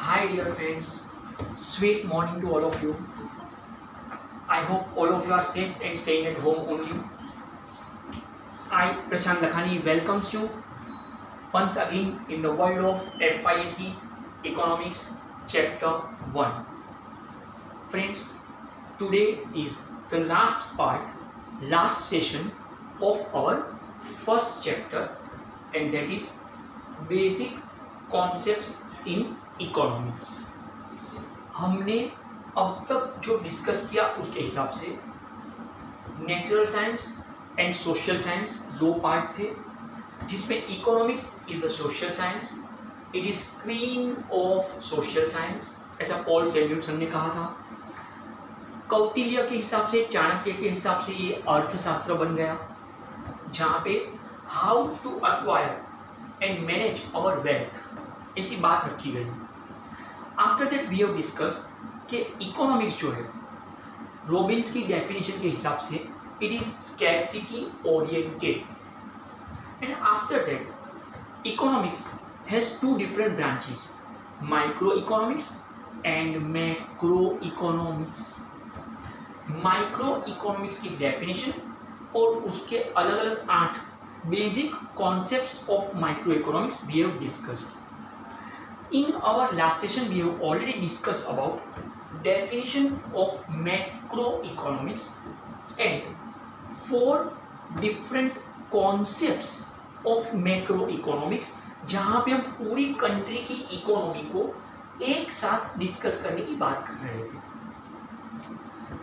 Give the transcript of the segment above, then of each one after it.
Hi, dear friends. Sweet morning to all of you. I hope all of you are safe and staying at home only. I, Prashant Lakhani, welcomes you once again in the world of FIAC Economics Chapter 1. Friends, today is the last session of our first chapter, and that is Basic Concepts in Economics. हमने अब तक जो discuss किया उसके हिसाब से natural science and social science दो part थे, जिसमें economics is a social science, it is queen of social science, ऐसा पॉल सैम्यूल्सन ने कहा था। कौटिल्य के हिसाब से, चाणक्य के हिसाब से ये अर्थशास्त्र बन गया, जहाँ पे how to acquire and manage our wealth ऐसी बात रखी गई। After that we have discuss कि इकोनॉमिक्स जो है रॉबिन्स की डेफिनेशन के हिसाब से it is scarcity oriented, and after that economics has two different branches, micro economics and macro economics. Micro economics की डेफिनेशन और उसके अलग अलग 8 basic concepts of micro economics we have discussed. In our last session, we have already discussed about definition of macroeconomics and 4 different concepts of macroeconomics, जहाँ पे हम पूरी country की इकोनॉमी को एक साथ डिस्कस करने की बात कर रहे थे।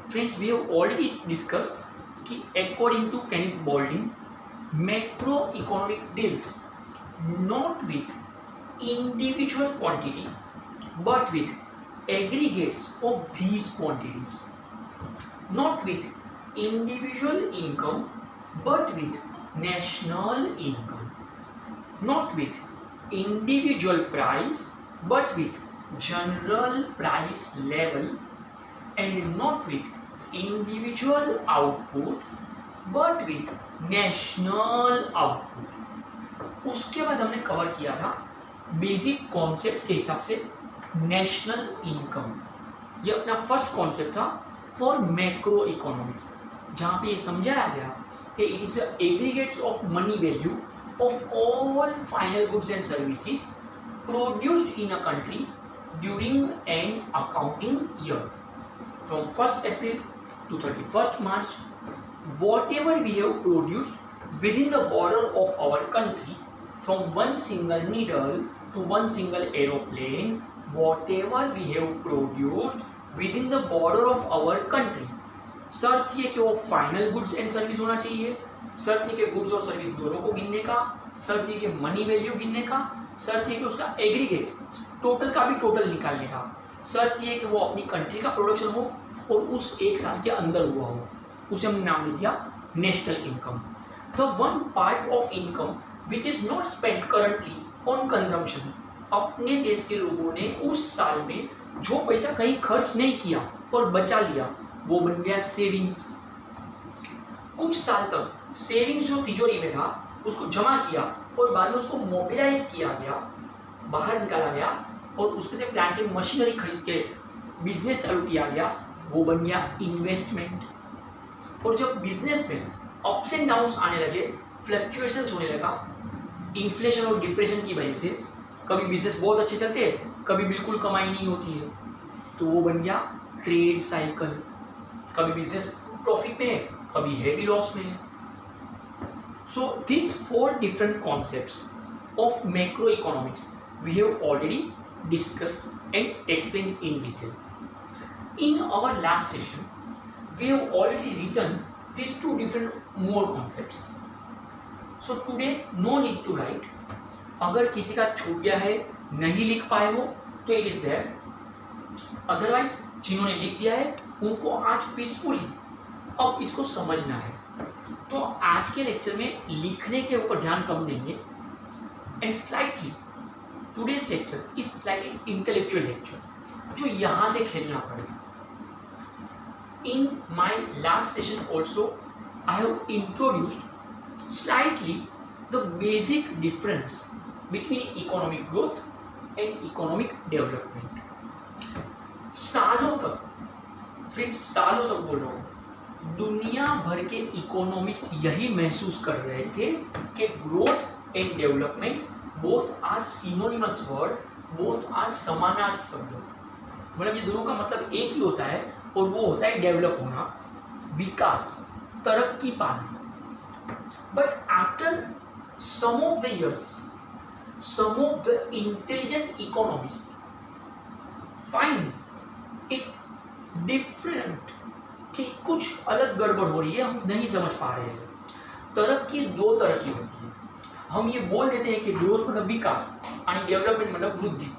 Friends, we have already discussed कि according to Kenneth Boulding, macroeconomic deals not with individual quantity but with aggregates of these quantities, not with individual income but with national income, not with individual price but with general price level, and not with individual output but with national output। उसके बाद हमने cover किया था basic concept के हिसाब से national income, ये अपना फर्स्ट कॉन्सेप्ट था फॉर मैक्रो इकोनॉमिक्स, जहाँ पे ये समझाया गया कि it is aggregates of money value of all final goods and services produced in a country during an accounting year from 1st April to 31st March, whatever we have produced within the border of our country, from one single needle to one single aeroplane, whatever we have produced within the border of our country। शर्त ये कि वो final goods and service होना चाहिए, शर्त ये कि goods और सर्विस दोनों को गिनने का, शर्त ये कि मनी वैल्यू गिनने का, शर्त ये कि उसका एग्रीगेट टोटल का भी टोटल निकालने का, शर्त ये कि वो अपनी कंट्री का प्रोडक्शन हो और उस एक साल के अंदर हुआ हो, उसे हमने नाम दे दिया national income. The one part of income which is not spend currently on consumption, अपने देश के लोगों ने उस साल में जो पैसा कहीं खर्च नहीं किया और बचा लिया वो बन गया सेविंग्स। कुछ साल तक सेविंग्स जो तिजोरी में था उसको जमा किया और बाद में उसको मोबिलाइज किया गया, बाहर निकाला गया और उसमें से प्लांट एंड मशीनरी खरीद के बिजनेस चालू किया गया, वो बन गया इन्वेस्टमेंट। और जब बिजनेस में अप्स एंड डाउन्स आने लगे, फ्लक्चुएशंस होने लगा, इन्फ्लेशन और डिप्रेशन की वजह से कभी बिजनेस बहुत अच्छे चलते हैं, कभी बिल्कुल कमाई नहीं होती है, तो वो बन गया ट्रेड साइकिल। कभी बिजनेस प्रॉफिट में है, कभी हैवी लॉस में है। So this 4 different concepts of macro economics we have already discussed and explain in detail. In our last session we have already written these 2 different more concepts, so today no need to write। अगर किसी का छूट गया है, नहीं लिख पाए हो तो it is there, otherwise जिन्होंने लिख दिया है उनको आज पीसफुली अब इसको समझना है। तो आज के लेक्चर में लिखने के ऊपर ध्यान कम देंगे, and slightly today's lecture is slightly intellectual lecture जो यहाँ से खेलना पड़ेगा। In my last session also, I have introduced slightly the basic difference between economic growth and economic development. सालों तक, फ्रेंड्स सालों तक बोल रहा हूँ, दुनिया भर के इकोनॉमिस्ट यही महसूस कर रहे थे कि growth and development both are synonymous word, both are समानार्थी शब्द। मतलब ये दोनों का मतलब एक ही होता है और वो होता है डेवलप होना, विकास, तरक्की पाना। But after some of the years, some of the intelligent economist find it different, कि कुछ अलग गड़बड़ हो रही है, हम नहीं समझ पा रहे हैं। तरक्की दो तरह की होती है। हम ये बोल देते हैं कि ग्रोथ मतलब विकास आणि डेवलपमेंट मतलब वृद्धि।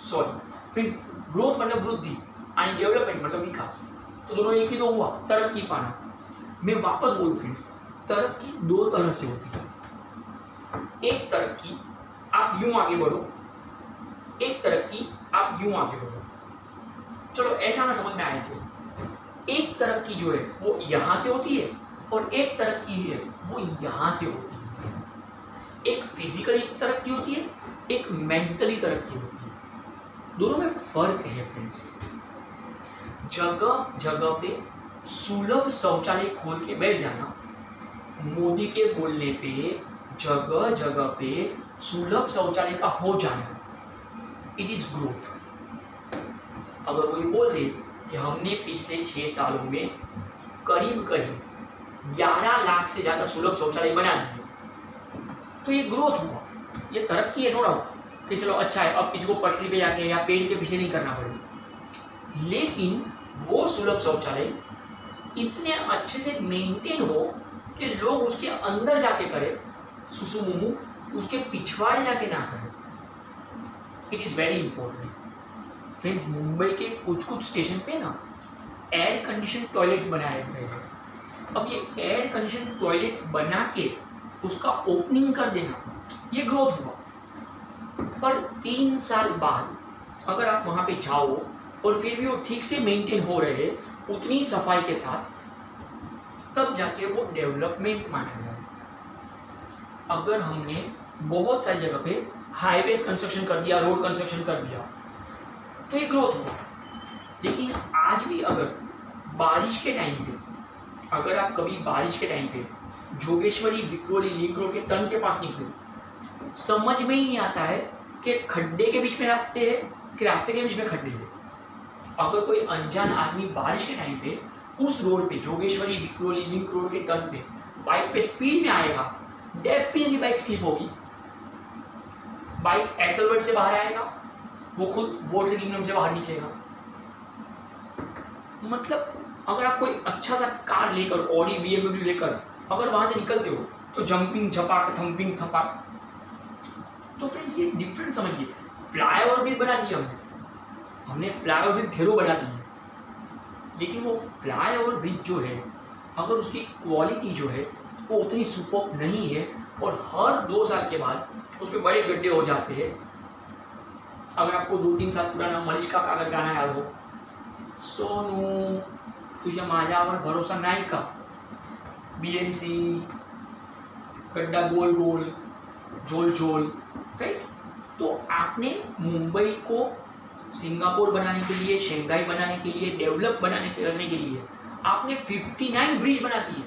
सॉरी फ्रेंड्स, ग्रोथ मतलब वृद्धि आणि डेवलपमेंट मतलब विकास, तो दोनों एक ही तो हुआ, तरक्की पाना। मैं वापस बोलूं फ्रेंड्स, तरक्की दो तरह से होती है। एक तरक्की आप यूं आगे बढ़ो, एक तरक्की आप यूं आगे बढ़ो। चलो ऐसा ना समझ में आए तो एक तरक्की जो है वो यहां से होती है और एक तरक्की है वो यहां से होती है। एक फिजिकली तरक्की होती है, एक मेंटली तरक्की होती है। दोनों में फर्क है फ्रेंड्स। जगह जगह पे सुलभ शौचालय खोल के बैठ जाना, मोदी के बोलने पे जगह जगह पे सुलभ शौचालय का हो जाना, इट इज ग्रोथ। अगर कोई बोल दे कि हमने पिछले 6 सालों में करीब करीब 11 लाख से ज़्यादा सुलभ शौचालय बना दिए, तो ये ग्रोथ हुआ, ये तरक्की है, नो डाउट कि चलो अच्छा है, अब किसी को पटरी पे जाके या पेड़ के पीछे नहीं करना पड़ेगा। लेकिन वो सुलभ शौचालय इतने अच्छे से मेंटेन हो कि लोग उसके अंदर जाके करें सुसु मुमू, उसके पिछवाड़े जाके ना करें। It is very important friends. Mumbai के कुछ कुछ स्टेशन पे ना एयर कंडीशन टॉयलेट्स बनाए गए हैं। अब ये एयर कंडीशन टॉयलेट्स बना के उसका ओपनिंग कर देना, ये ग्रोथ हुआ। पर 3 साल बाद अगर आप वहाँ पे जाओ और फिर भी वो ठीक से मेंटेन हो रहे उतनी सफाई के साथ, तब जाके वो डेवलपमेंट माना जाए। अगर हमने बहुत सारी जगह पे हाईवेज कंस्ट्रक्शन कर दिया, रोड कंस्ट्रक्शन कर दिया, तो ये ग्रोथ हुआ। लेकिन आज भी अगर बारिश के टाइम पे, अगर आप कभी बारिश के टाइम पे जोगेश्वरी, विक्रोली, लिंक रोड के टर्न के पास निकलो, समझ में ही नहीं आता है कि खड्डे के बीच में रास्ते है कि रास्ते के बीच में खड्डे है। अगर कोई अनजान आदमी बारिश के टाइम पे उस रोड पे, जोगेश्वरी, विक्रोली, लिंक रोड के टर्न पे बाइक पे स्पीड में आएगा, डेफिनेटली बाइक स्लिप होगी, बाइक एक्सेलरेटर से बाहर आएगा, वो खुद वाटर किंगडम से बाहर निकलेगा। मतलब अगर आप कोई अच्छा सा कार लेकर, ऑडी, BMW लेकर अगर वहां से निकलते हो तो जंपिंग झपाक, थंपिंग थपाक। तो फ्रेंड्स ये डिफरेंट समझिए। फ्लाईओवर ब्रिज बना दिया हमने फ्लाईओवर ब्रिज ढेरों बना दिए, लेकिन वो फ्लाईओवर ब्रिज जो है, अगर उसकी क्वालिटी जो है वो उतनी सुपर्ब नहीं है और हर 2 साल के बाद उस पर बड़े गड्ढे हो जाते हैं। अगर आपको 2-3 साल पुराना मलिष्का का अगर गाना याद हो, सोनू तुझ्या माझ्यावर भरोसा नाही का, BMC, गड्ढा गोल गोल, झोल झोल, राइट। तो आपने मुंबई को सिंगापुर बनाने के लिए, शंघाई बनाने के लिए, डेवलप करने के लिए आपने 59 ब्रिज बना दिए,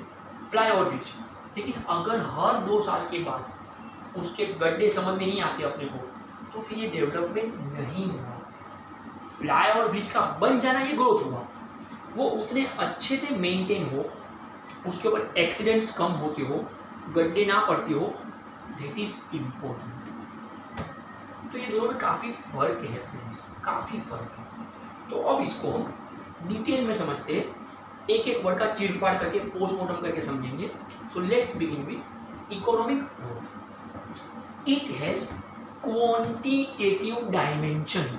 फ्लाईओवर ब्रिज। लेकिन अगर हर 2 साल के बाद उसके गड्ढे समझ में नहीं आते अपने को, तो फिर ये डेवलपमेंट नहीं हुआ। फ्लाईओवर ब्रिज का बन जाना ये ग्रोथ हुआ। वो उतने अच्छे से मेंटेन हो, उसके ऊपर एक्सीडेंट्स कम होते हो, गड्ढे ना पड़ते हो, दैट इज इम्पोर्टेंट। तो ये दोनों में काफ़ी फर्क है फ्रेंड्स, काफ़ी फर्क है। तो अब इसको हम डिटेल में समझते हैं, एक एक वर्ड का चिरफाड़ करके, पोस्टमार्टम करके समझेंगे। So let's begin with economic growth. It has quantitative dimension.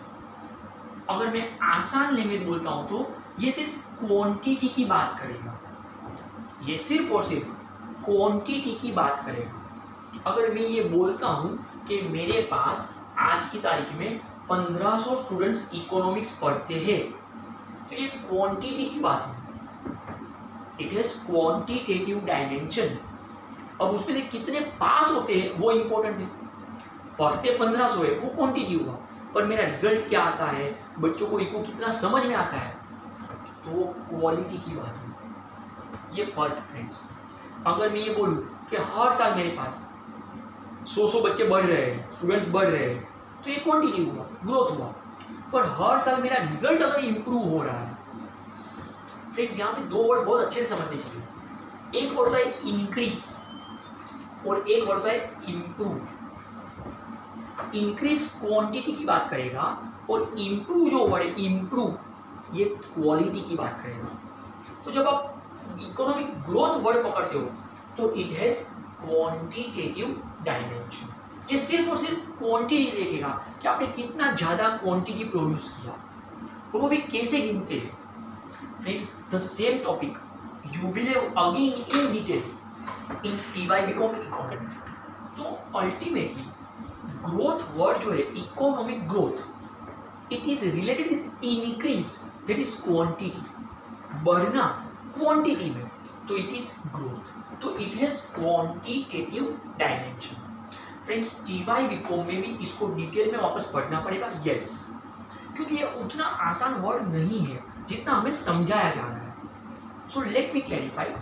अगर मैं आसान लैंग्वेज बोलता हूं तो ये सिर्फ क्वांटिटी की बात करेगा, ये सिर्फ और सिर्फ क्वांटिटी की बात करेगा। अगर मैं ये बोलता हूं कि मेरे पास आज की तारीख में 1500 स्टूडेंट्स इकोनॉमिक्स पढ़ते हैं, तो ये क्वांटिटी की बात है। It has quantitative dimension. अब उसमें से कितने पास होते हैं वो इंपॉर्टेंट है। पढ़ते 1500 है वो क्वांटिटी हुआ, पर मेरा रिजल्ट क्या आता है, बच्चों को इको कितना समझ में आता है, तो वो क्वालिटी की बात है। ये फर्क फ्रेंड्स। अगर मैं ये बोलूँ कि हर साल मेरे पास 100 बच्चे बढ़ रहे हैं, स्टूडेंट्स बढ़ रहे हैं, तो ये क्वांटिटी हुआ, ग्रोथ हुआ। पर हर साल मेरा रिजल्ट अगर इम्प्रूव हो रहा है, फ्रेंड्स यहाँ पे दो वर्ड बहुत अच्छे से समझने चाहिए। एक वर्ड होता है इंक्रीज और एक वर्ड होता है इम्प्रूव। इंक्रीज क्वांटिटी की बात करेगा और इम्प्रूव जो वर्ड है इम्प्रूव, ये क्वालिटी की बात करेगा। तो जब आप इकोनॉमिक ग्रोथ वर्ड पकड़ते हो तो इट हैज क्वांटिटेटिव डायमेंशन। ये सिर्फ और सिर्फ क्वांटिटी देखेगा कि आपने कितना ज़्यादा क्वांटिटी प्रोड्यूस किया, और वो भी कैसे गिनते हैं। Friends, the same topic you will have again in detail in TY BCom economics. तो अल्टीमेटली ग्रोथ वर्ड जो है economic growth, it is related with increase, that is quantity, बढ़ना क्वांटिटी में, तो इट इज ग्रोथ, तो it has quantitative dimension. Friends, TY BCom में भी इसको डिटेल में वापस पढ़ना पड़ेगा, यस, क्योंकि ये उतना आसान वर्ड नहीं है जितना हमें समझाया जा रहा है। So let me clarify,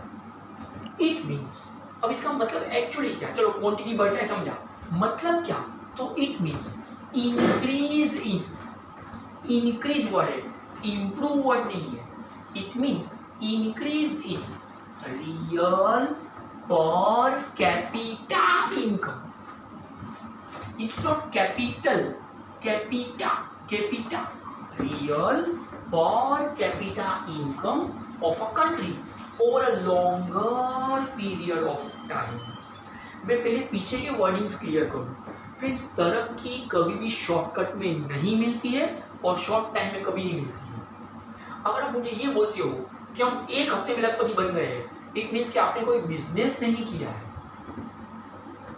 it means, अब इसका मतलब एक्चुअली क्या, चलो क्वांटिटी बढ़ता है समझा, मतलब क्या, तो it means increase in, increase word है, इम्प्रूव वर्ड नहीं है। It means increase in real per capita income. It's not capital, capita, capita, real per capita income of a country over a longer period of time। मैं पहले पीछे के wordings clear करूँ। Friends, तरक्की कभी भी शॉर्टकट में नहीं मिलती है और शॉर्ट टाइम में कभी नहीं मिलती है। अगर आप मुझे ये बोलते हो कि हम एक हफ्ते में लखपति बन गए हैं, इट मीन्स कि आपने कोई बिजनेस नहीं किया है।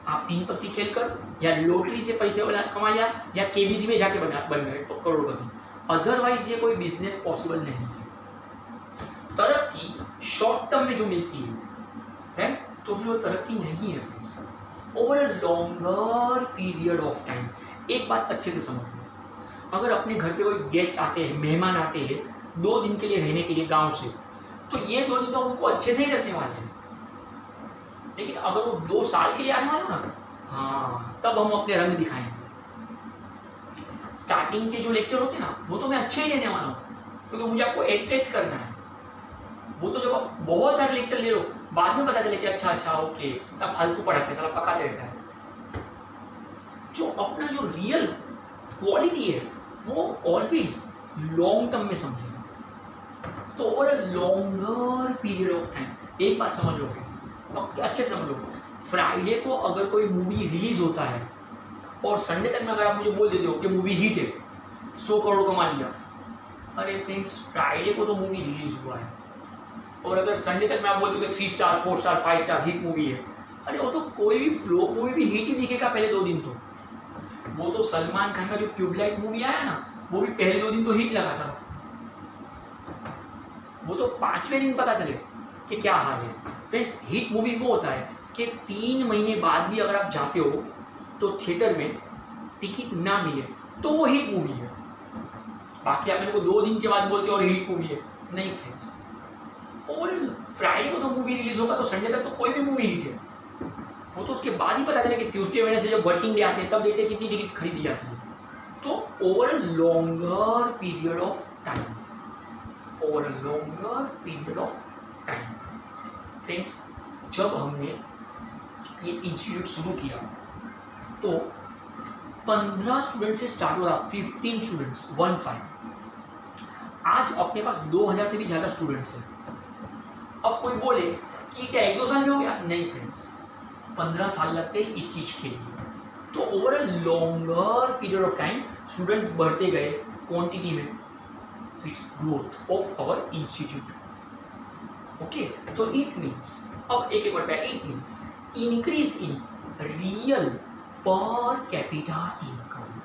आप 3 पत्ती खेलकर या लॉटरी से पैसे कमाया या KBC में जाके बन गए तो करोड़पति, अदरवाइज ये कोई बिजनेस पॉसिबल नहीं है। तरक्की शॉर्ट टर्म में जो मिलती है तो फिर वो तरक्की नहीं है friends, over a longer period of time. एक बात अच्छे से समझ लो, अगर अपने घर पे कोई गेस्ट आते हैं, मेहमान आते हैं 2 दिन के लिए रहने के लिए गाँव से, तो ये 2 दिन तो उनको अच्छे से ही रखने वाले हैं। लेकिन अगर वो 2 साल के लिए आने वाला ना, हाँ, तब हम अपने रंग दिखाएंगे। स्टार्टिंग के जो लेक्चर होते हैं ना, वो तो मैं अच्छे ही लेने वाला हूँ, क्योंकि मुझे आपको एट्रैक्ट करना है। वो तो जब आप बहुत सारे लेक्चर ले लो, बाद में पता चले कि अच्छा ओके, कितना फालतू पढ़ाते हैं, साला पकाते रहता है। जो अपना जो रियल क्वालिटी है वो ऑलवेज लॉन्ग टर्म में समझेगा। तो over a longer period of time, एक बात समझ लो फ्रेंड्स, अच्छे से समझ लो, फ्राइडे को अगर कोई मूवी रिलीज होता है और संडे तक में अगर आप मुझे बोल देते हो कि मूवी हिट है, 100 करोड़ कमा लिया, अरे फ्रेंड्स, फ्राइडे को तो मूवी रिलीज हुआ है, और अगर संडे तक में आप बोलते हो कि 3 star 4 star 5 star hit movie है, अरे वो तो कोई भी फ्लॉप मूवी भी हिट ही दिखेगा पहले 2 दिन। तो वो तो सलमान खान का जो ट्यूबलाइट मूवी आया ना, वो भी पहले 2 दिन तो हिट लगा था, वो तो 5वें दिन पता चले कि क्या हाल है। फ्रेंड्स, हिट मूवी वो होता है कि 3 महीने बाद भी अगर आप जाते हो तो थिएटर में टिकट ना मिले तो वो हिट मूवी है। बाकी आप मेरे को 2 दिन के बाद बोलते हो और हिट मूवी है, नहीं फ्रेंड्स। और फ्राइडे को तो मूवी रिलीज होगा तो संडे तक तो कोई भी मूवी हिट है। वो तो उसके बाद ही पता चले कि ट्यूसडे वेडनेसडे जब वर्किंग डे आते हैं तब देखते हैं कितनी टिकट खरीदी जाती है। तो over a longer period of time, over a longer period of time. Friends, जब हमने ये इंस्टीट्यूट शुरू किया तो 15 स्टूडेंट से स्टार्ट हुआ, 15 स्टूडेंट्स 15। आज अपने पास 2000 से भी ज़्यादा स्टूडेंट्स हैं। अब कोई बोले कि क्या 1-2 साल में हो गया? नहीं फ्रेंड्स, 15 साल लगते हैं इस चीज़ के लिए। तो over a longer period of time students बढ़ते गए क्वांटिटी में, it's growth of our institute. Okay, तो इट मीन्स, अब एक वर्ड पे, it means increase in real per capita income.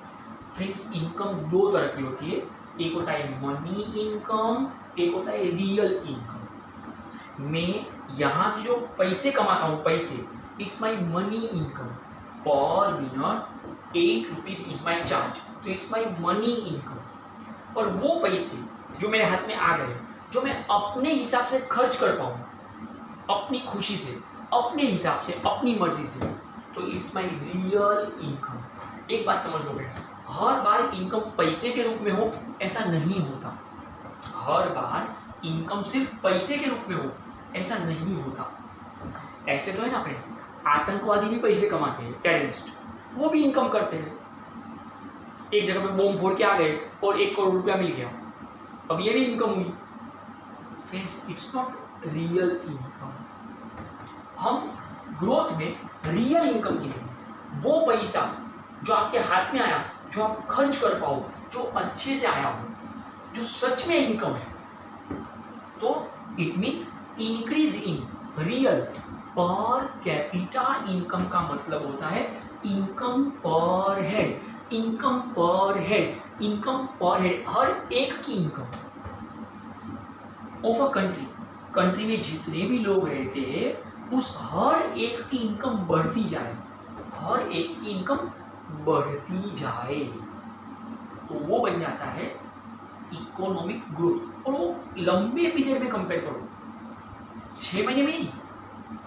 Friends, income 2 तरह की होती है, एक होता है मनी इनकम, एक होता है रियल इनकम। मैं यहाँ से जो पैसे कमाता हूँ, पैसे, इट्स माई मनी इनकम पर मिनट ₹8 इज माई चार्ज, तो इट्स माई मनी इनकम। और वो पैसे जो मेरे हाथ में आ गए, जो मैं अपने हिसाब से खर्च कर पाऊँ, अपनी खुशी से, अपने हिसाब से, अपनी मर्जी से, तो इट्स माई रियल इनकम। एक बात समझ लो फ्रेंड्स, हर बार इनकम पैसे के रूप में हो ऐसा नहीं होता। हर बार इनकम सिर्फ पैसे के रूप में हो ऐसा नहीं होता। ऐसे तो है ना फ्रेंड्स, आतंकवादी भी पैसे कमाते हैं, टेररिस्ट, वो भी इनकम करते हैं। एक जगह पे बॉम्ब फोड़ के आ गए और 1 करोड़ रुपया मिल गया, अब ये भी इनकम हुई। Friends, it's not real income. हम ग्रोथ में रियल इनकम की नहीं, वो पैसा जो आपके हाथ में आया, जो आप खर्च कर पाओ, जो अच्छे से आया हो, जो सच में इनकम है, तो it means increase in real per capita income का मतलब होता है इनकम पर हेड। इनकम पर हेड, इनकम पर हेड, हर एक की income of a country. Country में जितने भी लोग रहते हैं उस हर एक की इनकम बढ़ती जाए, हर एक की इनकम बढ़ती जाए, तो वो बन जाता है इकोनॉमिक ग्रोथ। और वो लंबे पीरियड में कंपेयर करो, 6 महीने में नहीं,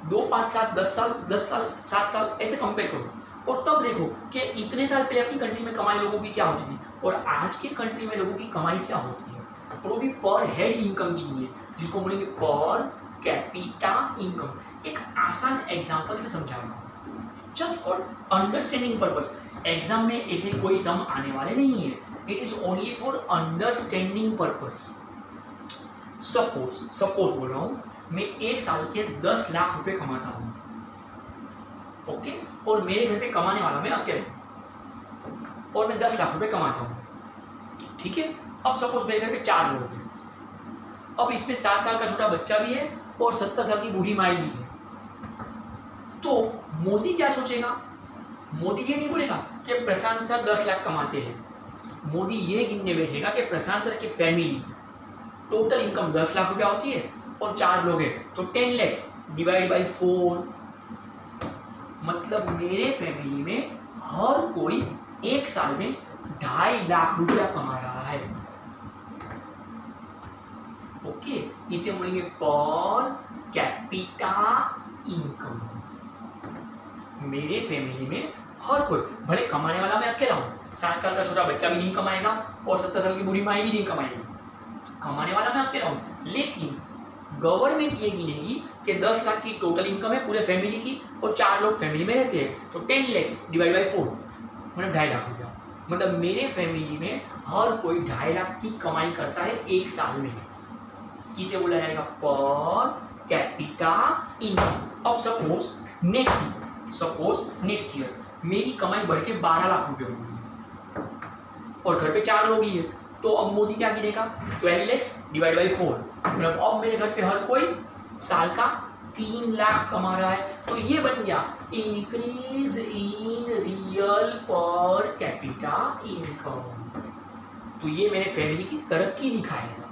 2, 5, 7, 10 साल, 10 साल, 7 साल ऐसे कंपेयर करो, और तब देखो कि इतने साल पहले अपनी कंट्री में कमाई लोगों की क्या होती थी और आज की कंट्री में लोगों की कमाई क्या होती है। और वो भी पर हेड इनकम की नहीं है, जिसको बोलेंगे पर कैपिटा इनकम। एक आसान एग्जाम्पल से समझाऊंगा, just for understanding purpose. Exam में ऐसे कोई सम आने वाले नहीं है, it is only for understanding purpose. Suppose बोल रहा हूँ, मैं एक साल के 10 लाख रुपए कमाता हूँ, ओके, और मेरे घर पे कमाने वाला मैं अकेले हूँ और मैं 10 लाख रुपए कमाता हूँ, ठीक है। अब सपोज मेरे घर पे 4 लोग हैं, अब इसमें 7 साल का छोटा बच्चा भी है और 70 साल की बूढ़ी माई भी है। तो मोदी क्या सोचेगा? मोदी ये नहीं बोलेगा कि प्रशांत सर 10 लाख कमाते हैं, मोदी ये गिनने बैठेगा कि प्रशांत सर की फैमिली टोटल इनकम 10 लाख रुपया होती है और 4 लोग हैं, तो 10 लैक्स डिवाइड बाई 4, मतलब मेरे फैमिली में हर कोई एक साल में 2.5 लाख रुपया कमा रहा है, ओके। इसे बोलेंगे पर कैपिटा इनकम। मेरे फैमिली में हर कोई, भले कमाने वाला मैं अकेला हूँ, 7 साल का छोटा बच्चा भी नहीं कमाएगा और 70 साल की बूढ़ी माई भी नहीं कमाएगी, कमाने वाला मैं अकेला हूँ, लेकिन गवर्नमेंट ये गिनेगी कि 10 लाख की टोटल इनकम है पूरे फैमिली की और 4 लोग फैमिली में रहते हैं, तो 10 लैक्स डिवाइड बाई 4 मतलब 2.5 लाख रुपया। मतलब मेरे फैमिली में हर कोई 2.5 लाख की कमाई करता है एक साल में, इसे बोला जाएगा पर कैपिटा इनकम। अब सपोज नेक्स्ट ईयर मेरी कमाई बढ़ के 12 लाख रुपये हो गई और घर पे 4 लोग ही है, तो अब मोदी क्या गिनेगा? 12 लैक्स डिवाइड बाई 4, मतलब अब मेरे घर पे हर कोई साल का 3 लाख कमा रहा है, तो ये बन गया increase in real per capita income. तो ये मेरे फैमिली की तरक्की दिखाएगा,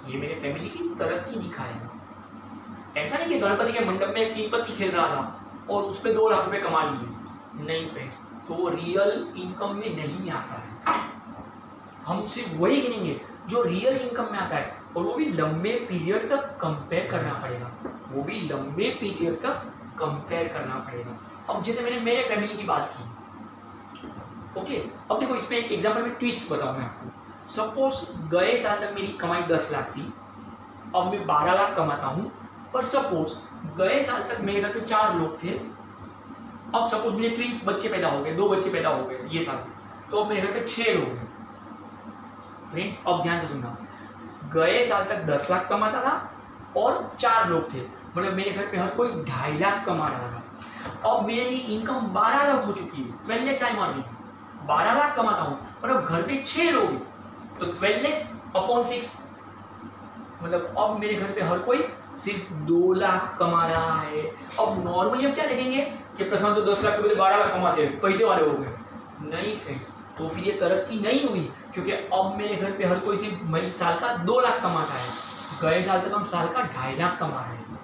ये मेरे फैमिली की तरक्की दिखाएगा। ऐसा नहीं कि गणपति के मंडप में 30 बत्ती खेल रहा था और उस पर 2 लाख रुपए कमा लिए, नहीं फ्रेंड्स, तो वो रियल इनकम में नहीं आता है। हम सिर्फ वही गिनेंगे जो रियल इनकम में आता है, और वो भी लंबे पीरियड तक कंपेयर करना पड़ेगा, वो भी लंबे पीरियड तक कंपेयर करना पड़ेगा। अब जैसे मैंने मेरे फैमिली की बात की, ओके, अब देखो इसमें एक एग्जाम्पल में ट्विस्ट बताऊँ मैं आपको। सपोज गए साल तक मेरी कमाई 10 लाख थी, अब मैं 12 लाख कमाता हूँ, पर सपोज गए साल तक मेरे घर पे 4 लोग थे, अब सपोज मेरे ट्विंस बच्चे पैदा हो गए, 2 बच्चे पैदा हो गए ये साल, तो अब मेरे घर पे 6 लोग हैं। फ्रेंड्स अब ध्यान से सुनना, गए साल तक 10 लाख कमाता था और 4 लोग थे, मतलब मेरे घर पे हर कोई 2.5 लाख कमा रहा था। अब मेरी इनकम 12 लाख हो चुकी है, 12 लैक्स आई मार 12 लाख कमाता हूँ, पर अब घर पे 6 लोग हैं, तो 12 लैक्स अपॉन 6, मतलब अब मेरे घर पे हर कोई सिर्फ 2 लाख कमा रहा है। अब नॉर्मली हम क्या देखेंगे कि प्रशांत तो 10 लाख के बदले 12 लाख कमाते हैं, पैसे वाले हो गए, नहीं फ्रेंड्स, तो फिर ये तरक्की नहीं हुई, क्योंकि अब मेरे घर पे हर कोई सिर्फ साल का 2 लाख कमाता है, गए साल तक हम साल का 2.5 लाख कमा रहे हैं,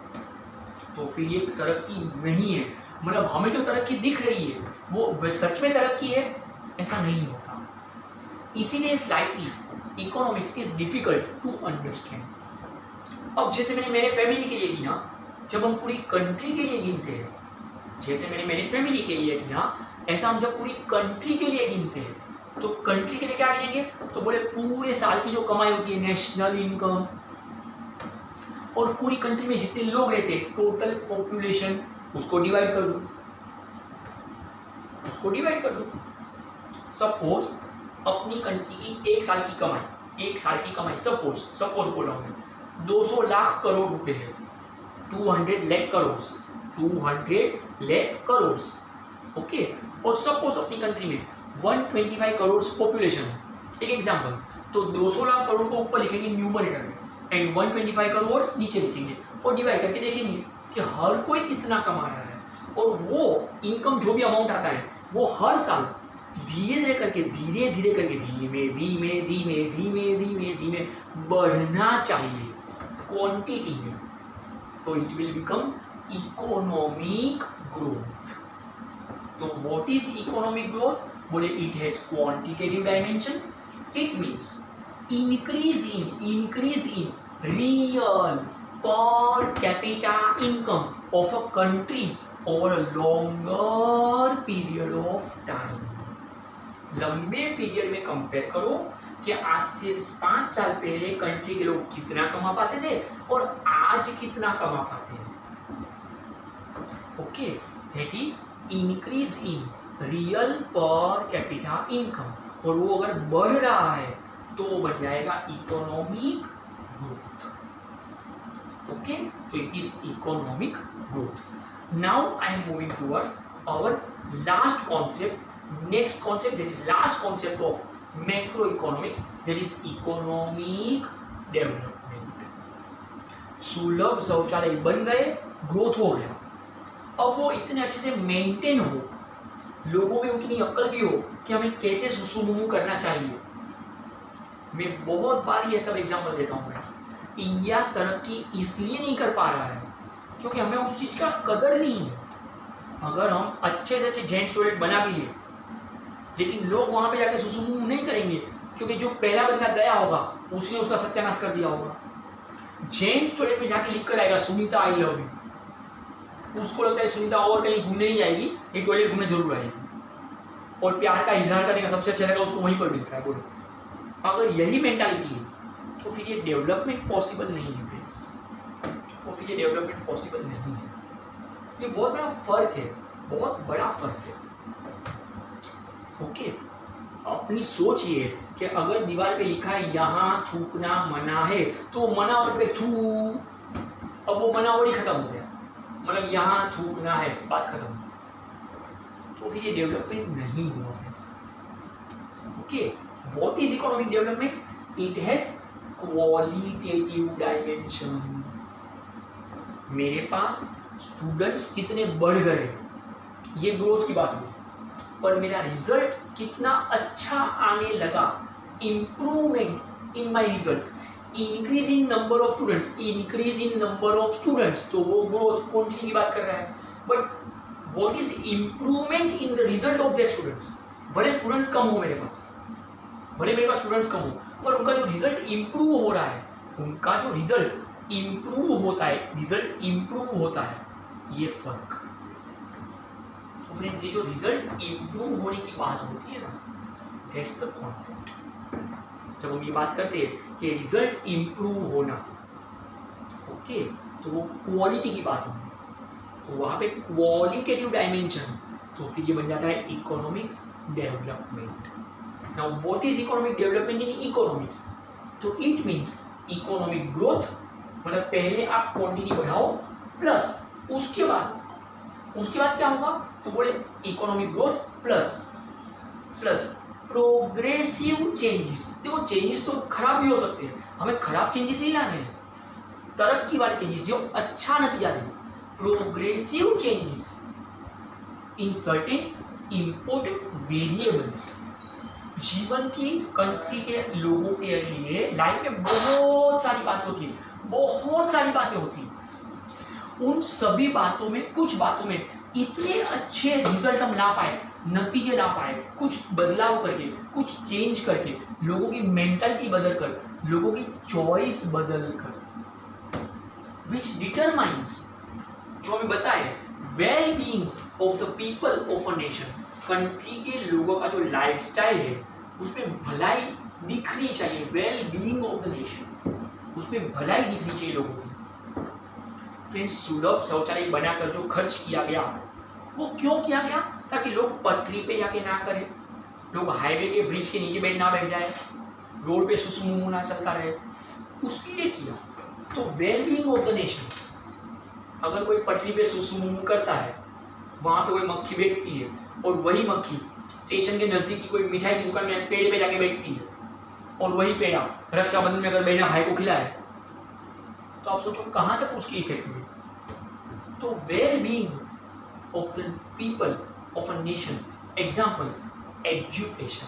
तो फिर ये तरक्की नहीं है। मतलब हमें जो तरक्की दिख रही है वो सच में तरक्की है, ऐसा नहीं होता। इसीलिए slightly economics is difficult to understand. अब जैसे मैंने मेरे फैमिली के लिए गिना, जब हम पूरी कंट्री के लिए गिनते हैं, जैसे मैंने मेरी फैमिली के लिए गिना, ऐसा हम जब पूरी कंट्री के लिए गिनते हैं, तो कंट्री के लिए क्या गिनेंगे, तो बोले पूरे साल की जो कमाई होती है, नेशनल इनकम, और पूरी कंट्री में जितने लोग रहते हैं, टोटल पॉपुलेशन, उसको डिवाइड कर दो, उसको डिवाइड कर दो। सपोज अपनी कंट्री की एक साल की कमाई सपोज बोल रहा हूँ मैं 200 लाख करोड़ रुपए है, 200 लाख करोड़, 200 लाख करोड़, ओके। और सपोज अपनी कंट्री में 125 करोड़ पॉपुलेशन है, एक एग्जांपल, तो 200 लाख करोड़ को ऊपर लिखेंगे न्यूमरेटर में एंड 125 करोड़ नीचे लिखेंगे और डिवाइड करके देखेंगे कि हर कोई कितना कमा रहा है, और वो इनकम जो भी अमाउंट आता है वो हर साल धीरे धीरे करके धीमे बढ़ना चाहिए क्वांटिटी में, तो it will become economic growth. तो व्हाट इज इकोनॉमिक ग्रोथ, बोले it has quantitative dimension, it means increase in real per capita income of a country over a longer period of time। लंबे period में compare करो कि आज से 5 साल पहले कंट्री के लोग कितना कमा पाते थे और आज कितना कमा पाते हैं, okay. That is increase in real per capita income, और वो अगर बढ़ रहा है तो बन जाएगा इकोनॉमिक ग्रोथ, ओके। तो it is economic growth. Now I am moving towards our last concept, next concept, that is last concept of macro economics, that is economic development. Sulabh Shauchalaya बन गए, ग्रोथ हो गया, अब वो इतने अच्छे से मेंटेन हो, लोगों में उतनी अक्ल भी हो कि हमें कैसे सुसुमुमु करना चाहिए। मैं बहुत बार ये सब एग्जाम्पल देता हूँ फ्रेंड्स। इंडिया तरक्की इसलिए नहीं कर पा रहा है क्योंकि हमें उस चीज़ का कदर नहीं है। अगर हम अच्छे से अच्छे जेंट्स टॉयलेट बना भी ले, लेकिन लोग वहाँ पे जाके सुसुमुमु नहीं करेंगे क्योंकि जो पहला बंदा गया होगा उसने उसका सत्यानाश कर दिया होगा। जेंट्स टॉयलेट में जाके लिख कर आएगा सुनीता आई लव यू, उसको लगता है सुनीता और कहीं घूमने नहीं जाएगी, ये टॉयलेट घूमने जरूर आएगी, और प्यार का इजहार करने का सबसे अच्छा जगह उसको वहीं पर मिलता है। बोलो, अगर यही मेंटालिटी है तो फिर ये डेवलपमेंट पॉसिबल नहीं है फ्रेंड्स, तो फिर ये डेवलपमेंट पॉसिबल नहीं है। ये बहुत बड़ा फर्क है, बहुत बड़ा फर्क है, ओके। अपनी सोच ये है कि अगर दीवार पे लिखा है यहाँ थूकना मना है, तो मना वर्ड पे थू, अब वो मना वर्ड ही खत्म हो गया, मतलब यहाँ थूकना है, बात खत्म, तो फिर ये डेवलपमेंट नहीं हुआ friends, okay. What is economic development? It has qualitative dimension। मेरे पास स्टूडेंट्स कितने बढ़ गए, ये ग्रोथ की बात हुई, पर मेरा रिजल्ट कितना अच्छा आने लगा, improvement in my result, increase in number of students, increase in number of students, तो वो ग्रोथ क्वांटिटी की बात कर रहा है। But what is improvement in the result of their students, भले स्टूडेंट्स कम हो मेरे पास, भले मेरे पास स्टूडेंट्स कम हो, पर उनका जो रिजल्ट इम्प्रूव हो रहा है, उनका जो रिजल्ट इम्प्रूव होता है, रिजल्ट इम्प्रूव होता है, ये फर्क। तो फ्रेंड्स, ये जो रिजल्ट इम्प्रूव होने की बात होती है ना, दैट्स द कॉन्सेप्ट। जब हम ये बात करते हैं कि रिजल्ट इम्प्रूव होना, ओके, तो वो क्वालिटी की बात होगी, तो वहाँ पे क्वालिटेटिव डायमेंशन, तो फिर ये बन जाता है economic development. Now, what is economic development in economics? तो it means economic growth, मतलब पहले आप क्वांटिटी बढ़ाओ, प्लस उसके बाद क्या होगा, तो बोले economic growth plus progressive changes. देखो, चेंजेस तो खराब भी हो सकते हैं, हमें खराब चेंजेस ही लाने हैं, तरक्की वाले चेंजेस जो अच्छा नतीजा दें, progressive changes in certain important variables. जीवन की कंट्री के लोगों के लिए लाइफ में बहुत सारी बातें होती हैं, बहुत सारी बातें होती हैं। उन सभी बातों में, कुछ बातों में इतने अच्छे रिजल्ट हम ला पाए नतीजे ला पाए, कुछ बदलाव करके, कुछ चेंज करके, लोगों की मेंटालिटी बदल कर, लोगों की चॉइस बदल कर, विच डिटरमाइंस, जो हमें बताए well being of the people of a nation. Country के लोगों का जो लाइफस्टाइल है उसमें भलाई दिखनी चाहिए, well being of the nation, उसमें भलाई दिखनी चाहिए लोगों की। फ्रेंड्स, सुलभ शौचालय बनाकर जो खर्च किया गया वो क्यों किया गया? ताकि लोग पटरी पे जाके ना करें, लोग हाईवे के ब्रिज के नीचे बैठ जाए, रोड पे सुसुमु ना चलता रहे, उसके लिए किया। तो well being of the nation, अगर कोई पटरी पे सुसुमु करता है, वहाँ पे कोई मक्खी बैठती है और वही मक्खी स्टेशन के नज़दीक की कोई मिठाई की दुकान में पेड़ पे जाके बैठती है और वही पेड़ा रक्षाबंधन में अगर बहना भाई को खिलाए, तो आप सोचो कहाँ तक उसकी इफेक्ट हुई। तो well being of the people of a nation, example education.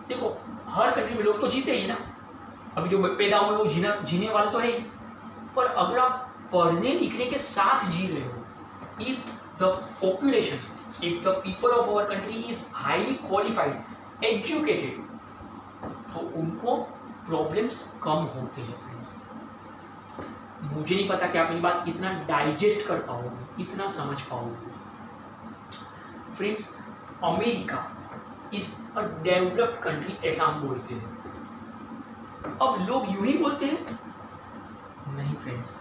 देखो हर कंट्री में लोग तो जीते ही ना, अभी जो पैदा हुए वो जीने वाले तो है ही, पर अगर आप पढ़ने लिखने के साथ जी रहे हो, if the population, if the people of our country is highly qualified, educated, तो उनको प्रॉब्लम्स कम होते हैं। फ्रेंड्स, मुझे नहीं पता कि आप मेरी बात कितना डाइजेस्ट कर पाओगे, कितना समझ पाओगे। Friends, America is a developed country, ऐसा हम बोलते हैं। अब लोग यूं ही बोलते हैं? नहीं फ्रेंड्स,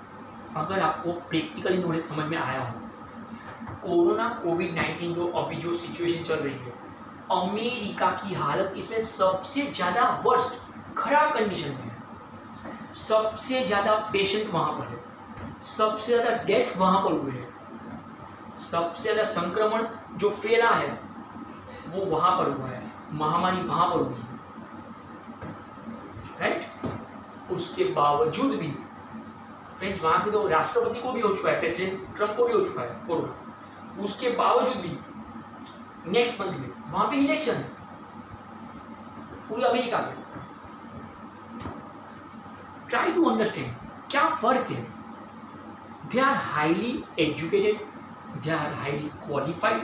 अगर आपको प्रैक्टिकली नॉलेज समझ में आया हो, कोरोना कोविड-19 जो अभी जो सिचुएशन चल रही है, अमेरिका की हालत इसमें सबसे ज़्यादा वर्स्ट, खराब कंडीशन में है। सबसे ज़्यादा पेशेंट वहाँ पर है, सबसे ज़्यादा डेथ वहाँ पर हुए हैं, सबसे ज़्यादा संक्रमण जो फैला है वो वहाँ पर हुआ है, महामारी वहाँ पर हुई है, राइट। उसके बावजूद भी फ्रेंड्स, वहाँ के तो राष्ट्रपति को भी हो चुका है, प्रेसिडेंट ट्रम्प को भी हो चुका है कोरोना, उसके बावजूद भी नेक्स्ट मंथ में वहाँ पे इलेक्शन है पूरी अमेरिका में। ट्राई टू अंडरस्टैंड क्या फर्क है। They are highly educated, they are highly qualified,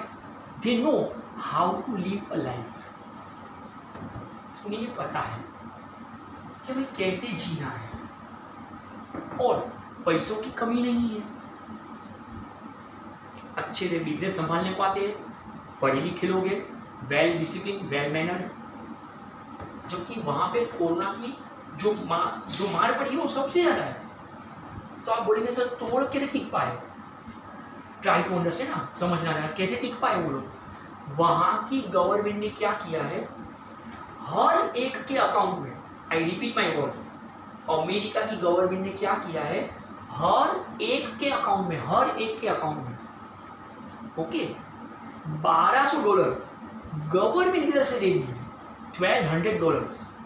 they know how to live a life. उन्हें ये पता है कि हमें कैसे जीना है, और पैसों की कमी नहीं है, अच्छे से बिजनेस संभालने को आते हैं, पढ़े लिखे लोग हैं, वेल डिसिप्लिन, वेल मैनर्ड। जबकि वहाँ पे कोरोना की जो मार पड़ी है वो सबसे ज़्यादा है। तो आप बोलेंगे सर तो वो लोग कैसे टिक पाए? ट्राई टू अंडरस्टैंड ना, समझना है कैसे टिक पाए वो लोग। वहाँ की गवर्नमेंट ने क्या किया है, हर एक के अकाउंट में, I repeat my words, America की गवर्नमेंट ने क्या किया है, हर एक के अकाउंट में, हर एक के अकाउंट में, ओके, $1200 गवर्नमेंट की तरफ से दे दिए, $1200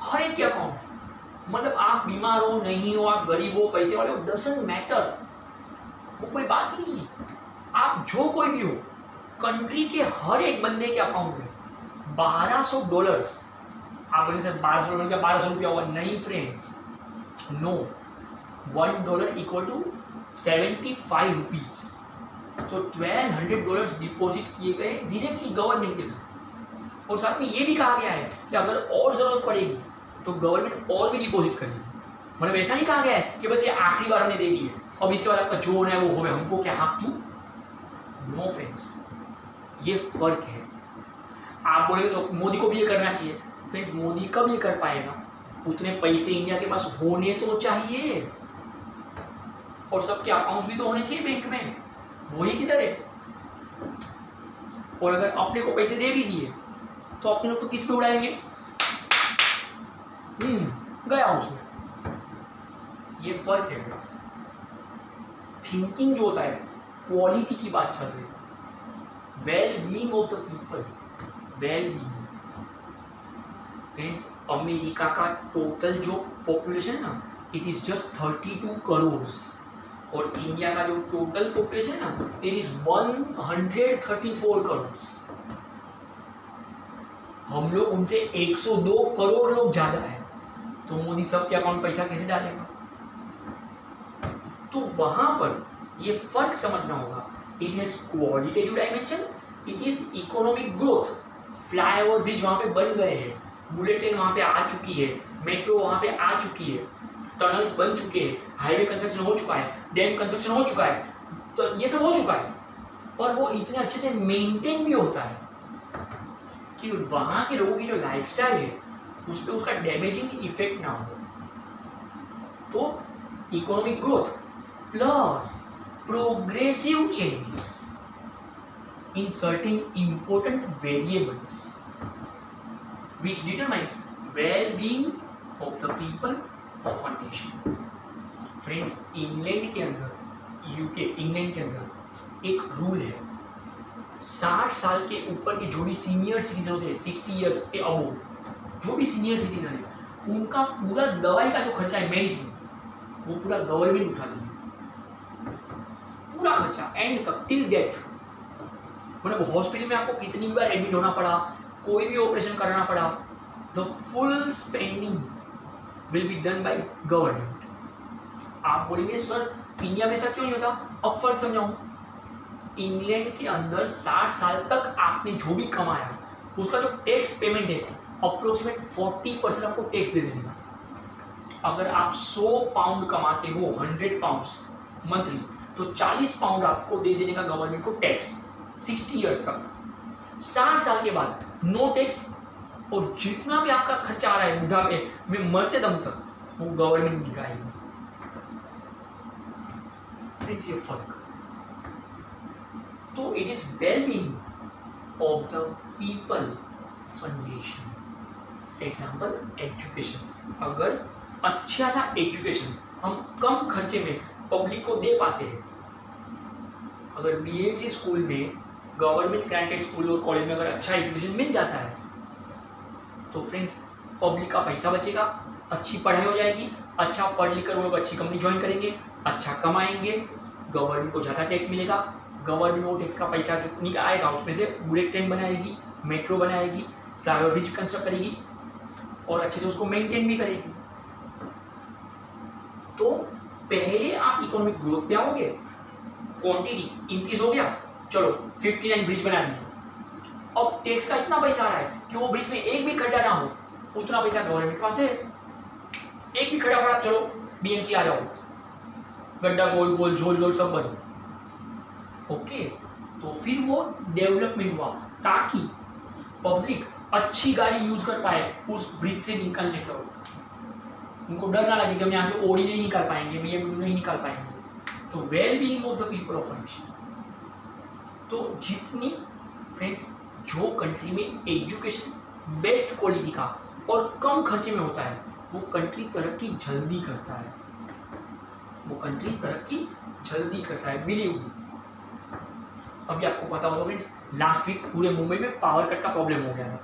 हर एक के अकाउंट। मतलब आप बीमार हो, नहीं हो, आप गरीब हो, पैसे वाले हो, डजंट मैटर, वो कोई बात ही नहीं। आप जो कोई भी हो, कंट्री के हर एक बंदे के अकाउंट में $1200। आप बोलेंगे सर $1200 क्या ₹1200 होगा? नहीं friends, no, $1 equal to 75 rupees. तो $1200 डिपॉजिट किए गए डायरेक्टली गवर्नमेंट के थ्रू। और साथ में ये भी कहा गया है कि अगर और ज़रूरत पड़ेगी तो गवर्नमेंट और भी डिपॉजिट करेगी। मतलब ऐसा नहीं कहा गया है कि बस ये आखिरी बार हमने दे दी है, अब इसके बाद आपका जो होना है वो होगा, हमको क्या हक दूँ? नो फ्रेंड्स, ये फर्क है। आप बोलेंगे तो मोदी को भी ये करना चाहिए। फ्रेंड्स, मोदी कब ये कर पाएगा? उतने पैसे इंडिया के पास होने तो चाहिए, और सबके अकाउंट्स भी तो होने चाहिए बैंक में, वही किधर है? और अगर अपने को पैसे दे भी दिए तो अपने लोग तो किस पे उड़ाएंगे? गया उसमें। ये फर्क है फ्रेंड्स। थिंकिंग जो होता है, क्वालिटी की बात चल रही है, well being of the people, well being. Friends, America का टोटल जो पॉपुलेशन है ना, इट इज जस्ट 32 करोड़, और इंडिया का जो टोटल पॉपुलेशन है ना, इट इज 134 करोड़। हम लोग उनसे 102 करोड़ लोग ज्यादा है, तो मोदी सबके अकाउंट पैसा कैसे डालेगा? तो वहां पर ये फर्क समझना होगा it has qualitative dimension, it is economic growth. Flyover bridge वहाँ पे बन गए हैं, बुलेट ट्रेन वहाँ पे आ चुकी है, मेट्रो वहाँ पे आ चुकी है, टनल्स बन चुके हैं, हाईवे कंस्ट्रक्शन हो चुका है, डैम कंस्ट्रक्शन हो चुका है, तो ये सब हो चुका है। पर वो इतने अच्छे से मेंटेन भी होता है कि वहाँ के लोगों की जो लाइफस्टाइल है उस पर उसका डैमेजिंग इफेक्ट ना हो। तो economic growth plus progressive changes in certain important variables which determines well-being of the people of a nation. Friends, England के अंदर, यूके इंग्लैंड के अंदर एक रूल है, 60 साल के ऊपर के जो भी सीनियर सिटीजन होते हैं, 60 ईयर्स के अबोव जो भी सीनियर सिटीजन है, उनका पूरा दवाई का जो खर्चा है, मेडिसिन, वो पूरा गवर्नमेंट उठाती है, पूरा खर्चा एंड तक टिल डेथ। मतलब हॉस्पिटल में आपको कितनी बार एडमिट होना पड़ा, कोई भी ऑपरेशन कराना पड़ा, the full spending will be done by government. आप बोलेंगे सर इंडिया में ऐसा क्यों नहीं होता? अब फर्क समझाऊं। इंग्लैंड के अंदर 60 साल तक आपने जो भी कमाया उसका जो टैक्स पेमेंट है अप्रोक्सीमेट 40% आपको टैक्स दे देगा। अगर आप 100 पाउंड कमाते हो, 100 पाउंड्स मंथली, तो 40 पाउंड आपको दे देने का गवर्नमेंट को टैक्स 60 ईयर्स तक। 60 साल के बाद नो टैक्स, और जितना भी आपका खर्चा आ रहा है बुढ़ापे में मरते दम तक वो गवर्नमेंट निकालेगी। ये फर्क। तो it is well-being of the people foundation. Example education. अगर अच्छा सा एजुकेशन हम कम खर्चे में पब्लिक को दे पाते हैं, अगर बीएमसी स्कूल में, गवर्नमेंट ग्रांटेड स्कूल और कॉलेज में अगर अच्छा एजुकेशन मिल जाता है तो फ्रेंड्स पब्लिक का पैसा बचेगा, अच्छी पढ़ाई हो जाएगी, अच्छा पढ़ लिख कर वो लोग अच्छी कंपनी ज्वाइन करेंगे, अच्छा कमाएंगे, गवर्नमेंट को ज़्यादा टैक्स मिलेगा, गवर्नमेंट वो टैक्स का पैसा जो आएगा उसमें से बुलेट ट्रेन बनाएगी, मेट्रो बनाएगी, फ्लाईओवर ब्रिज कंस्ट्रक्ट करेगी और अच्छे से उसको मेंटेन भी करेगी। तो पहले आप इकोनॉमिक ग्रोथ पे आओगे, क्वांटिटी इंक्रीज हो गया, चलो 59 ब्रिज बना दिए, अब टैक्स का इतना पैसा आ रहा है कि वो ब्रिज में एक भी खड्डा ना हो, उतना पैसा गवर्नमेंट के पास है। एक भी खड्डा पड़ा, चलो बीएमसी आ जाओ, गड्ढा गोल गोल झोल झोल सब बंद। ओके, तो फिर वो डेवलपमेंट हुआ ताकि पब्लिक अच्छी गाड़ी यूज कर पाए उस ब्रिज से निकलने के वक्त, उनको डर ना लगे कि हम यहाँ से ओडी नहीं निकाल पाएंगे, बीएमडब्ल्यू नहीं निकाल पाएंगे। तो well being of the people of a nation. तो जितनी फ्रेंड्स जो कंट्री में एजुकेशन बेस्ट क्वालिटी का और कम खर्चे में होता है वो कंट्री तरक्की जल्दी करता है, वो कंट्री तरक्की जल्दी करता है, बिलीव मी। अभी आपको पता होगा फ्रेंड्स, लास्ट वीक पूरे मुंबई में पावर कट का प्रॉब्लम हो गया था,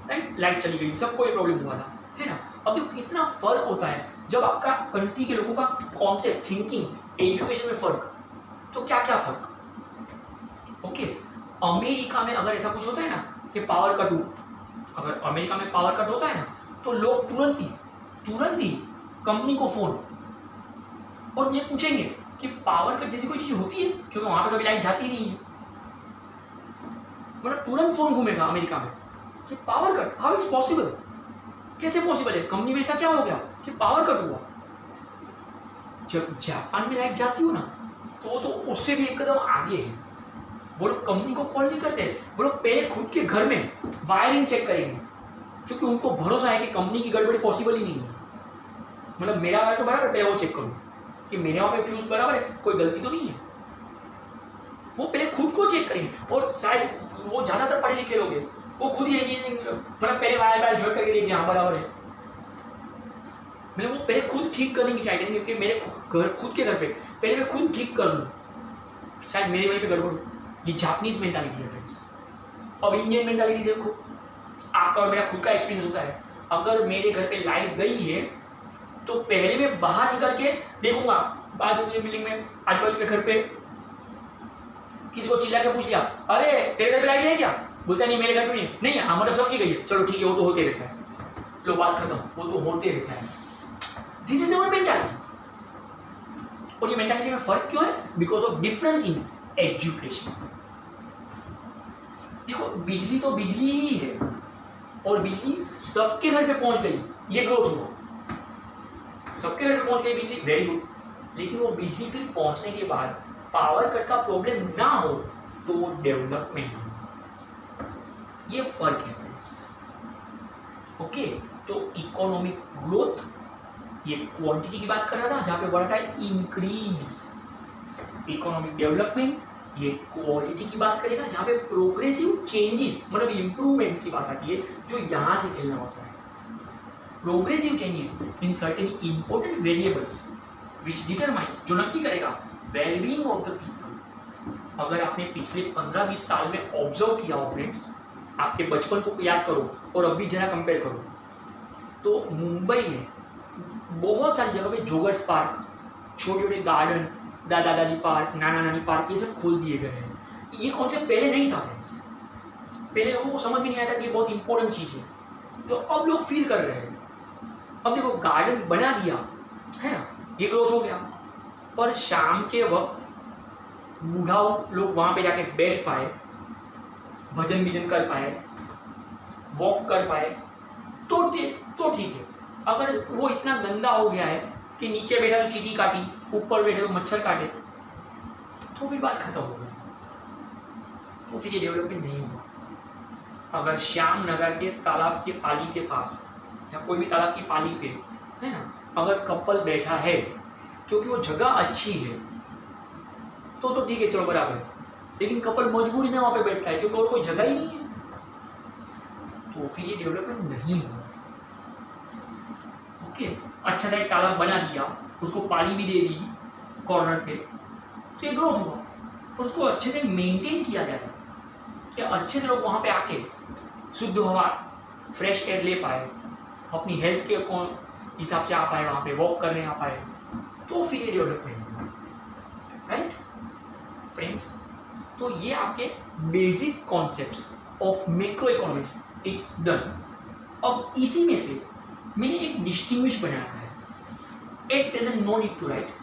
राइट? लाइट चली गई, सबको ये प्रॉब्लम हुआ था, है ना? अब कितना फर्क होता है जब आपका कंट्री के लोगों का कॉन्सेप्ट, थिंकिंग, एजुकेशन में फर्क, तो क्या क्या फर्क। ओके, अमेरिका में अगर ऐसा कुछ होता है ना कि पावर कट हो, अगर अमेरिका में पावर कट होता है ना तो लोग तुरंत ही कंपनी को फोन और ये पूछेंगे कि पावर कट जैसी कोई चीज होती है, क्योंकि वहां पर कभी लाइट जाती नहीं है, मतलब तुरंत फोन घूमेगा अमेरिका में कि power cut, how it's possible, कैसे पॉसिबल है, कंपनी में ऐसा क्या हो गया कि पावर कट हुआ। जब जापान में लाइट जाती हो ना तो उससे भी एकदम आगे है, वो लोग कंपनी को कॉल नहीं करते, वो लोग पहले खुद के घर में वायरिंग चेक करेंगे, क्योंकि उनको भरोसा है कि कंपनी की गड़बड़ी पॉसिबल ही नहीं है। मतलब मेरा वायर तो बराबर, पहले वो चेक करूँ कि मेरे वहाँ पे फ्यूज बराबर है, कोई गलती तो नहीं है। वो पहले खुद को चेक करेंगे, और शायद वो ज़्यादातर पढ़े लिखे लोग हैं, वो खुद ही मतलब पहले वायर जोड़ करके देखिए हाँ बराबर है, मतलब वो पहले खुद ठीक करने की ट्राई करेंगे कि मेरे खुद के घर पे पहले मैं खुद ठीक कर लूँ, शायद मेरे वहीं पे गड़बड़। ये जापानीज मेंटालिटी है फ्रेंड्स। अब इंडियन मेंटालिटी देखो, आपका और मेरा खुद का एक्सपीरियंस होता है, अगर मेरे घर पे लाइट गई है तो पहले मैं बाहर निकल के देखूंगा, बाजू की बिल्डिंग में आजू बाजू के घर पे किसी को चिल्ला के पूछ लिया, अरे तेरे घर पे लाइट है क्या? बोलता नहीं मेरे घर पे नहीं है, हाँ मतलब सबकी गई है, चलो ठीक है वो तो होते रहता है, लो बात खत्म, वो तो होते रहता है। This is our mentality. और ये मेंटालिटी में फर्क क्यों है? Because of difference in education. देखो बिजली तो बिजली ही है और बिजली सबके घर पे पहुंच गई, ये ग्रोथ हुआ। सबके घर पे पहुंच गई बिजली, वेरी गुड। लेकिन वो बिजली फिर पहुंचने के बाद पावर कट का प्रॉब्लम ना हो तो वो डेवलपमेंट हो, ये फर्क है फ्रेंड्स। ओके, तो इकोनॉमिक ग्रोथ ये क्वांटिटी की बात कर रहा था, जहां पे बढ़ता है इंक्रीज। इकोनॉमिक डेवलपमेंट ये क्वालिटी की बात करेगा, जहां पे प्रोग्रेसिव चेंजेस मतलब इंप्रूवमेंट की बात आती है, जो यहां से खेलना होता है। Progressive changes in certain important variables which determines, जो नक्की करेगा वेलबीइंग ऑफ द पीपल। अगर आपने पिछले 15-20 साल में ऑब्जर्व किया हो फ्रेंड्स, आपके बचपन को याद करो और अभी जरा कंपेयर करो, तो मुंबई में बहुत सारी जगह पे जोगर्स पार्क, छोटे छोटे गार्डन, दादा दादी पार्क, नाना नानी पार्क, ये सब खोल दिए गए हैं। ये कॉन्सेप्ट पहले नहीं था फ्रेंड्स, पहले लोगों को समझ भी नहीं आया था कि ये बहुत इंपॉर्टेंट चीज़ है, तो अब लोग फील कर रहे हैं। अब देखो गार्डन बना दिया है ना, ये ग्रोथ हो गया, पर शाम के वक्त बूढ़ाओं लोग वहाँ पे जाके बैठ पाए, भजन भीजन कर पाए, वॉक कर पाए, तो ठीक है। अगर वो इतना गंदा हो गया है कि नीचे बैठा तो चींटी काटी, ऊपर बैठे तो मच्छर काटे, तो फिर बात खत्म हो गई, तो फिर ये डेवलपमेंट नहीं हुआ। अगर श्याम नगर के तालाब के पाली के पास या कोई भी तालाब की पाली पे है ना, अगर कपल बैठा है क्योंकि वो जगह अच्छी है, तो ठीक है, चलो बराबर है। लेकिन कपल मजबूरी में वहाँ पे बैठता है क्योंकि और कोई जगह ही नहीं है, तो फिर ये डेवलपमेंट नहीं हुआ। ओके, अच्छा सा एक तालाब बना दिया, उसको पानी भी दे दी कॉर्नर पे, तो ये ग्रोथ हुआ। पर उसको अच्छे से मेंटेन किया जाए कि अच्छे से लोग वहाँ पे आके शुद्ध हवा, फ्रेश एयर ले पाए, अपनी हेल्थ के हिसाब से आ पाए, वहाँ पे वॉक करने आ पाए, तो फिर ये डेवलपमेंट हुआ। राइट फ्रेंड्स, तो ये आपके basic concepts of macro economics, it's done. अब इसी में से मैंने एक डिस्टिंग्विश बनाया है, at present no need to write,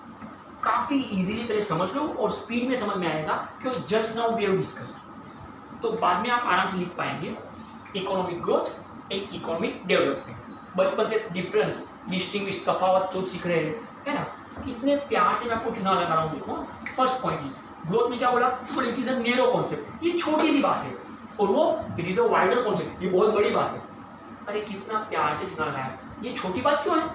काफ़ी इजीली पहले समझ लो और स्पीड में समझ में आएगा क्योंकि just now we have discussed, तो बाद में आप आराम से लिख पाएंगे। Economic growth and economic development, बचपन से डिफरेंस, डिस्टिंग्विश, तफावत तो सीख रहे हैं, है ना। कितने प्यार से मैं आपको चुनाव लगा रहा हूँ। देखो फर्स्ट पॉइंट इज ग्रोथ में क्या बोला, it is a narrow concept, ये छोटी सी बात है, और वो it is a wider concept, ये बहुत बड़ी बात है। अरे कितना प्यार से चुनाव लगाया, ये छोटी बात क्यों है?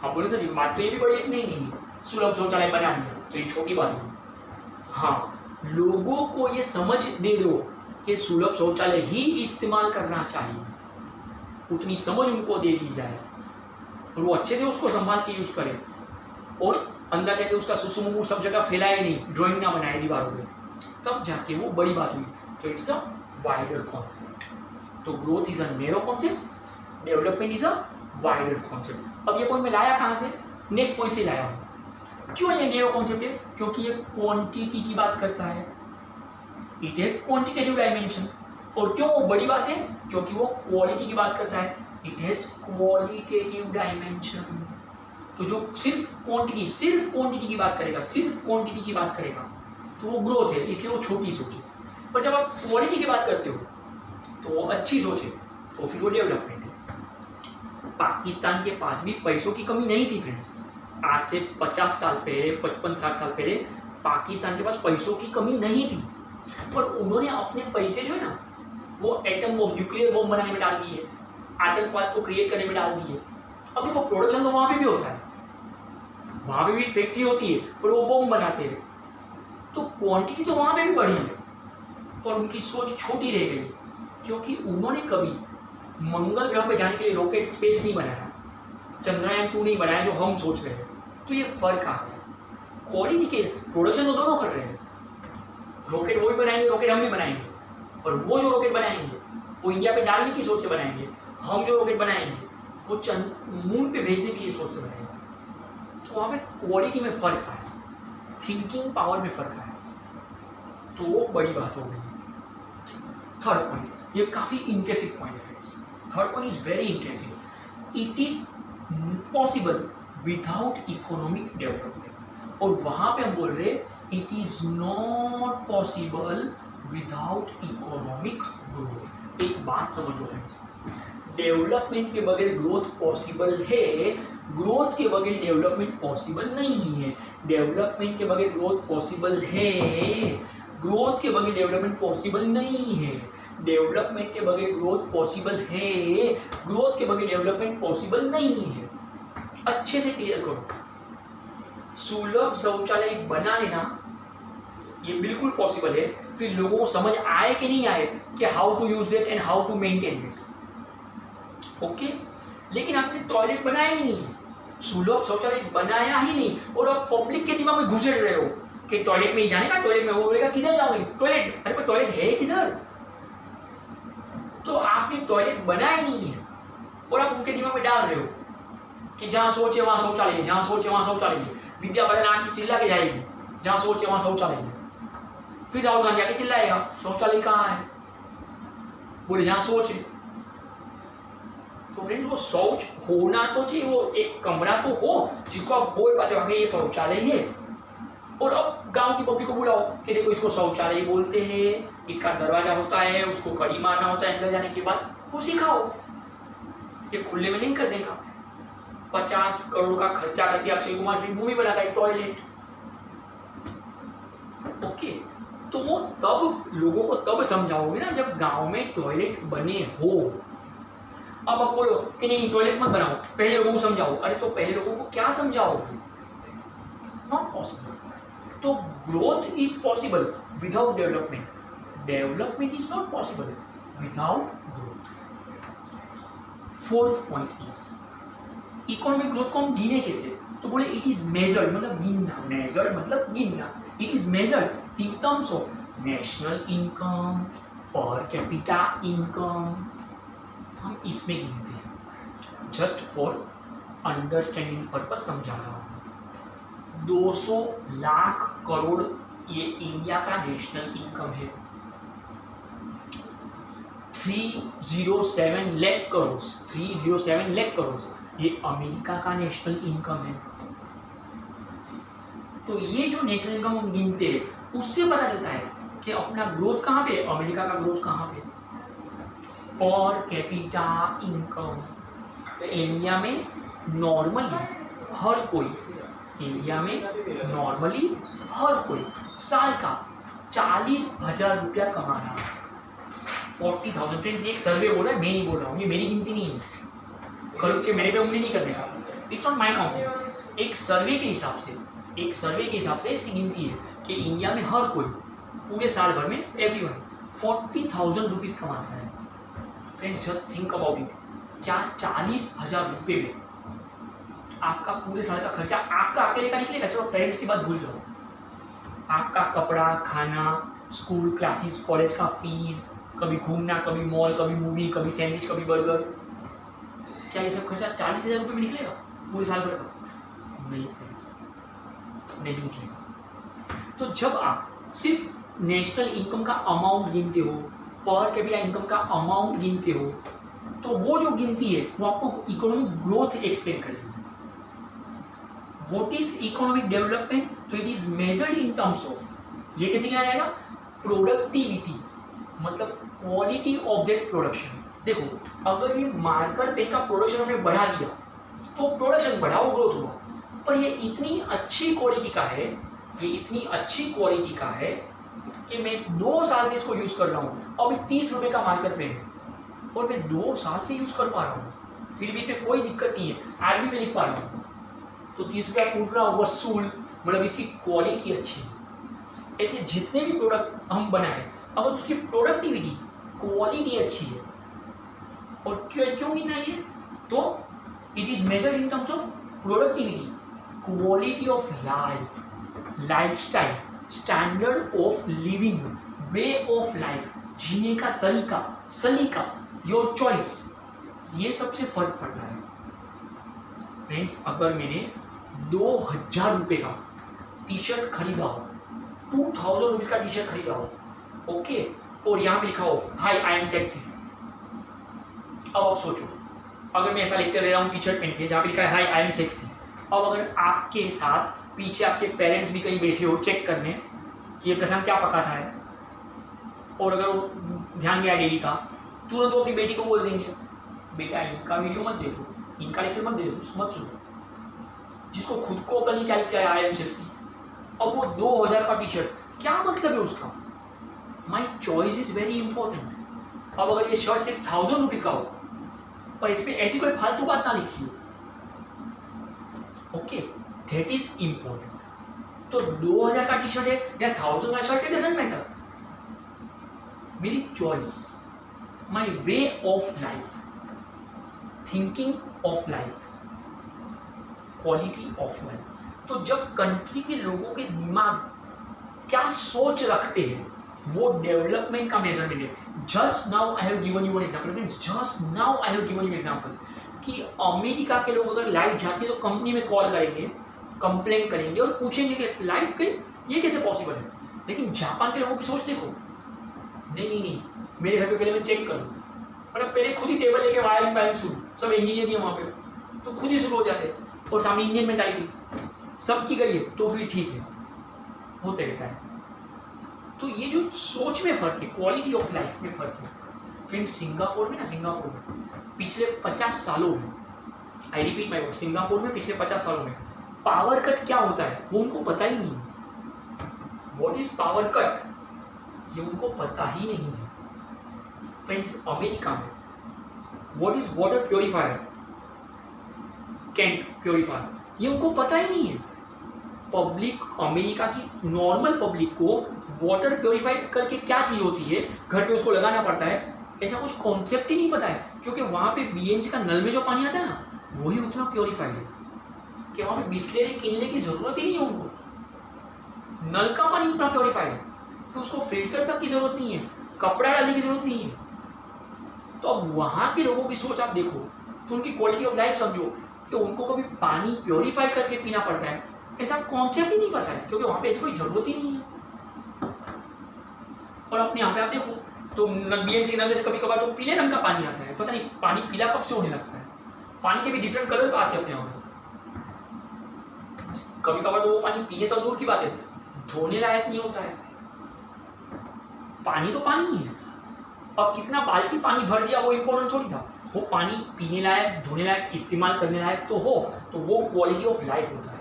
आप बोले सर ये बात तो ये भी बड़ी है। नहीं, सुलभ शौचालय बना दिया तो ये छोटी बात होगी। हाँ, लोगों को ये समझ दे दो कि सुलभ शौचालय ही इस्तेमाल करना चाहिए, उतनी समझ उनको दे दी जाए और वो अच्छे से उसको संभाल के यूज करें, और अंदर जाके उसका सुसुमु सब जगह फैलाए नहीं, ड्राइंग ना बनाए दीवारों में, तब जाके वो बड़ी बात हुई। तो इट्स अ वाइडर कॉन्सेप्ट। तो growth is a narrow concept, development is a wider concept. अब ये पॉइंट मैं लाया कहाँ से? नेक्स्ट पॉइंट से लाया हूँ। क्यों ये नैरो कॉन्सेप्ट है? क्योंकि ये क्वांटिटी की बात करता है, इट इज क्वांटिटेटिव डायमेंशन। और क्यों वो बड़ी बात है? क्योंकि वो क्वालिटी की बात करता है, इट इज क्वालिटेटिव डायमेंशन। तो जो सिर्फ क्वांटिटी की बात करेगा, सिर्फ क्वांटिटी की बात करेगा, तो वो ग्रोथ है, इसलिए वो छोटी सोच है। पर जब आप क्वालिटी की बात करते हो तो वो अच्छी सोच है, तो फिर वो डेवलपमेंट है। पाकिस्तान के पास भी पैसों की कमी नहीं थी फ्रेंड्स। आज से 50 साल पहले, 55-60 साल पहले पाकिस्तान के पास पैसों की कमी नहीं थी, पर उन्होंने अपने पैसे जो है ना, वो एटम बम, न्यूक्लियर बम बनाने में डाल दिए, आतंकवाद को क्रिएट करने में डाल दिए। अब देखो प्रोडक्शन तो वहाँ पे भी होता है, वहाँ पे भी फैक्ट्री होती है, पर वो बम बनाते हैं, तो क्वांटिटी तो वहाँ पे भी बढ़ी है, पर उनकी सोच छोटी रह गई, क्योंकि उन्होंने कभी मंगल ग्रह पे जाने के लिए रॉकेट स्पेस नहीं बनाया, चंद्रयान-2 नहीं बनाया जो हम सोच रहे हैं। तो ये फर्क आ गया। क्वालिटी के प्रोडक्शन तो दोनों कर रहे हैं, रॉकेट वो भी बनाएंगे, रॉकेट हम भी बनाएंगे, और वो जो रॉकेट बनाएंगे वो इंडिया पे डालने की सोच से बनाएंगे, हम जो रॉकेट बनाएंगे वो मून पे भेजने के लिए सोच से बनाएंगे। तो वहाँ पे क्वालिटी में फ़र्क आया, थिंकिंग पावर में फ़र्क आया, तो वो बड़ी बात हो गई। थर्ड पॉइंट, ये काफ़ी इंटरेस्टिंग पॉइंट है friends. Third point is very interesting. It is possible without economic development. और वहाँ पे हम बोल रहे it is not possible without economic growth. एक बात समझ लो फ्रेंड्स, डेवलपमेंट के बगैर ग्रोथ पॉसिबल है, ग्रोथ के बगैर डेवलपमेंट पॉसिबल नहीं है। डेवलपमेंट के बगैर ग्रोथ पॉसिबल है, ग्रोथ के बगैर डेवलपमेंट पॉसिबल नहीं है। डेवलपमेंट के बगैर ग्रोथ पॉसिबल है, ग्रोथ के बगैर डेवलपमेंट पॉसिबल नहीं है। अच्छे से क्लियर करो, सुलभ शौचालय बना लेना ये बिल्कुल पॉसिबल है। फिर लोगों को समझ आए कि नहीं आए कि how to use it and how to maintain it, okay. लेकिन आपने टॉयलेट बनाया ही नहीं, सुलभ शौचालय बनाया ही नहीं, और आप पब्लिक के दिमाग में घुसेड़ रहे हो कि टॉयलेट में ही जाने का, टॉयलेट में। वो बोलेगा किधर जाओगे टॉयलेट, अरे पर टॉयलेट है किधर? तो आपने टॉयलेट बनाया ही नहीं है और आप उनके दिमाग में डाल रहे हो कि जहाँ सोच है वहाँ शौचालय है, जहाँ सोच है वहाँ शौचालय है। विद्या बालन आके चिल्ला के जाएगी जहाँ सोच है वहाँ शौचालय है। फिर राहुल गांधी आके चिल्लाएगा शौचालय कहाँ है, बोले जहाँ सोच है। तो फ्रेंड्स वो शौच होना तो चाहिए, वो एक कमरा तो हो जिसको आप बोल पाते हो कि ये शौचालय है। और अब गांव की पब्लिक को बुलाओ कि देखो इसको शौचालय बोलते हैं, इसका दरवाजा होता है, उसको कड़ी मारना होता है अंदर जाने के बाद, वो सिखाओ कि खुले में नहीं करने का। 50 करोड़ का खर्चा करके अक्षय कुमार फिर मूवी बनाता है टॉयलेट, ओके। तो वो तब लोगों को तब समझाओगे ना जब गांव में टॉयलेट बने हो। अब आप बोलो कि नहीं टॉयलेट मत बनाओ, पहले लोगों को समझाओ। अरे तो पहले लोगों को क्या समझाओगे? Not possible. तो growth is possible without development, development is not possible without growth. Fourth point is economic growth को हम गिने कैसे? तो बोले इट इज मेजर्ड, मतलब गिनना, मेजर्ड मतलब गिनना। It is measured in terms of national income, पर कैपिटा इनकम, हम इसमें गिनते हैं। जस्ट फॉर अंडरस्टैंडिंग पर्पज समझा रहा हूँ। 200 लाख करोड़ ये इंडिया का नेशनल इनकम है। 307 लाख करोड़, 307 लाख करोड़ ये अमेरिका का नेशनल इनकम है। तो ये जो नेशनल इनकम हम गिनते हैं उससे पता चलता है कि अपना ग्रोथ कहाँ पे, अमेरिका का ग्रोथ कहाँ पे। पर कैपिटा इनकम इंडिया में नॉर्मली हर कोई, इंडिया में नॉर्मली हर कोई साल का 40,000 रुपया कमा रहा है। 40,000 फ्रेंड्स, एक सर्वे बोल रहा है, मैं नहीं बोल रहा हूँ, ये मेरी गिनती नहीं है, कल के मेरे पे उंगली नहीं करने का, इट्स नॉट माई काउंट। एक सर्वे के हिसाब से, एक सर्वे के हिसाब से ऐसी गिनती है कि इंडिया में हर कोई पूरे साल भर में एवरीवन 40,000 रुपीज़ कमाता है। Friends just think about it, क्या 40,000 रुपये में आपका पूरे साल का खर्चा आपका अकेले का निकलेगा? चलो पेरेंट्स की बात भूल जाओ, आपका कपड़ा, खाना, स्कूल, क्लासेस, कॉलेज का फीस, कभी घूमना, कभी मॉल, कभी मूवी, कभी सैंडविच, कभी बर्गर, क्या ये सब खर्चा 40,000 रुपये में निकलेगा पूरे साल भर का? नहीं फ्रेंड्स, नहीं निकलेगा। तो जब आप सिर्फ नेशनल इनकम का अमाउंट गिनते हो, पर कैपिटा इनकम का अमाउंट गिनते हो, तो वो जो गिनती है वो आपको इकोनॉमिक ग्रोथ एक्सप्लेन करेगी। What is economic development? तो it is measured in terms of, ये कैसे गिना जाएगा? प्रोडक्टिविटी, मतलब क्वालिटी ऑफ दैट प्रोडक्शन। देखो अगर ये मार्कर पेन का प्रोडक्शन हमने बढ़ा दिया तो प्रोडक्शन बढ़ा, वो ग्रोथ हुआ। पर ये इतनी अच्छी क्वालिटी का है, ये इतनी अच्छी क्वालिटी का है कि मैं 2 साल से इसको यूज़ कर रहा हूँ। अभी 30 रुपये का मार्कर पेन है और मैं 2 साल से यूज़ कर पा रहा हूँ, फिर भी इसमें कोई दिक्कत नहीं है, आज भी मैं लिख पा रहा हूँ। तो 30 रुपया फूट रहा वसूल, मतलब इसकी क्वालिटी अच्छी है। ऐसे जितने भी प्रोडक्ट हम बनाए, अगर उसकी प्रोडक्टिविटी, क्वालिटी अच्छी है, और क्यों गिना है? तो it is measured in terms of productivity, quality of life, lifestyle, standard of living, way of life, जीने का तरीका, सलीका, योर चॉइस, ये सबसे फर्क पड़ता है। फ्रेंड्स अगर मैंने 2,000 रुपये का टी शर्ट खरीदा हो, 2,000 रुपीज़ का टी शर्ट खरीदा हो, ओके, और यहाँ पे लिखा हो हाई आई एम सेक्सी। अब आप सोचो, अगर मैं ऐसा लेक्चर दे रहा हूँ टी शर्ट पहन के जहाँ पे लिखा है हाई आई एम सेक्सी, अब अगर आपके साथ पीछे आपके पेरेंट्स भी कहीं बैठे हो चेक करने कि ये प्रशांत क्या पकाता है, और अगर वो ध्यान गया डेली का, तुरंत वो अपनी बेटी को बोल देंगे बेटा इनका वीडियो मत देखो, इनका लेक्चर मत देखो, मत सुनो। जिसको खुद को कल क्या लिखा है आई एम सेक्सी, और वो 2000 का टी शर्ट, क्या मतलब है उसका? My choice is very important. अब अगर ये शर्ट सिर्फ 1000 रुपीज का हो पर इसमें ऐसी कोई फालतू बात ना लिखी हो, ओके, दैट इज इंपॉर्टेंट। तो 2000 का टी शर्ट है या 1000 का शर्ट है, डजंट मैटर। मेरी choice, my way of life, thinking of life, quality of life. तो जब कंट्री के लोगों के दिमाग क्या सोच रखते हैं वो डेवलपमेंट का मेजरमेंट है। Just now I have given you an example friends, just now I have given you example कि अमेरिका के लोग अगर लाइट जाती है तो कंपनी में कॉल करेंगे, कंप्लेन करेंगे और पूछेंगे कि लाइट गई, ये कैसे पॉसिबल है। लेकिन जापान के लोगों की सोच देखो, नहीं, मेरे घर पे पहले मैं चेक करूँ, मतलब पहले खुद ही टेबल लेके वायरिंग पैरिंग शुरू, सब इंजीनियर ही है वहाँ पे, तो खुद ही शुरू हो जाते हैं। और सामने इंडियन मेंटालिटी सबकी गई है तो फिर ठीक है, होते रहता है। तो ये जो सोच में फ़र्क है, क्वालिटी ऑफ लाइफ में फ़र्क है फ्रेंड्स। सिंगापुर में पिछले 50 सालों में, I repeat my word, Singapore में पिछले 50 सालों में पावर कट क्या होता है वो उनको पता ही नहीं है। व्हाट इज पावर कट ये उनको पता ही नहीं है फ्रेंड्स। अमेरिका में what is water purifier, Kent purifier, ये उनको पता ही नहीं है। पब्लिक, अमेरिका की नॉर्मल पब्लिक को वाटर प्योरीफाई करके क्या चीज़ होती है, घर पे उसको लगाना पड़ता है, ऐसा कुछ कॉन्सेप्ट ही नहीं पता है। क्योंकि वहाँ पे बीएमसी का नल में जो पानी आता है ना, वही उतना प्योरीफाइड है कि वहाँ पे बिस्लेरी किनले की ज़रूरत ही नहीं है उनको। नल का पानी उतना प्योरीफाइड है तो उसको फिल्टर तक की ज़रूरत नहीं है, कपड़ा डालने की ज़रूरत नहीं है। तो अब वहाँ के लोगों की सोच आप देखो तो उनकी क्वालिटी ऑफ लाइफ समझो कि उनको कभी पानी प्योरीफाई करके पीना पड़ता है, ऐसा कॉन्सेप्ट ही नहीं पता है क्योंकि वहाँ पे ऐसी कोई ज़रूरत ही नहीं है। और अपने यहाँ पे आप देखो तो बीएमसी के नल में से कभी कभार तो पीले रंग का पानी आता है, पता नहीं पानी पीला कब से होने लगता है। पानी के भी डिफरेंट कलर आते हैं अपने यहाँ पे, कभी कभार तो वो पानी पीने तो दूर की बात है, धोने लायक नहीं होता है। पानी तो पानी ही है, अब कितना बाल्टी पानी भर दिया वो इम्पोर्टेंट थोड़ी था। वो पानी पीने लायक, धोने लायक, इस्तेमाल करने लायक तो हो, तो वो क्वालिटी ऑफ लाइफ होता है।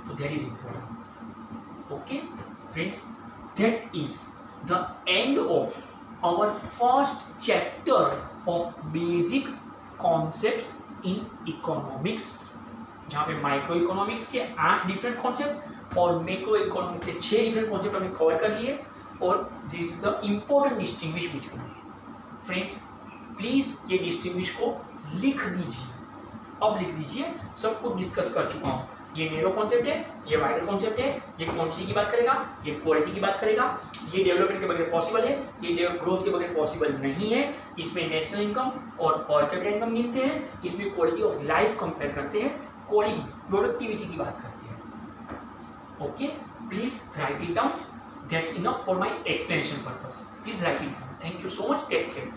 तो that is important. Okay friends, that is the end of our first chapter of basic concepts in economics, जहाँ पे माइक्रो इकोनॉमिक्स के 8 डिफरेंट कॉन्सेप्ट और मैक्रो इकोनॉमिक्स के 6 डिफरेंट कॉन्सेप्ट हमने कवर कर लिए। और this is the important distinguish between. Friends please ये डिस्टिंग्विश को लिख दीजिए, अब लिख दीजिए। सब कुछ डिस्कस कर चुका हूँ। ये नैरो कॉन्सेप्ट है, ये वाइडर कॉन्सेप्ट है, ये क्वांटिटी की बात करेगा, ये क्वालिटी की बात करेगा, ये डेवलपमेंट के बगैर पॉसिबल है, ये ग्रोथ के बगैर पॉसिबल नहीं है। इसमें नेशनल इनकम और पर कैपिटा इनकम गिनते हैं, इसमें क्वालिटी ऑफ लाइफ कंपेयर करते हैं, क्वालिटी प्रोडक्टिविटी की बात करते हैं। Okay, please write it down, that's enough for my explanation purpose. Please write it down. Thank you so much, take care.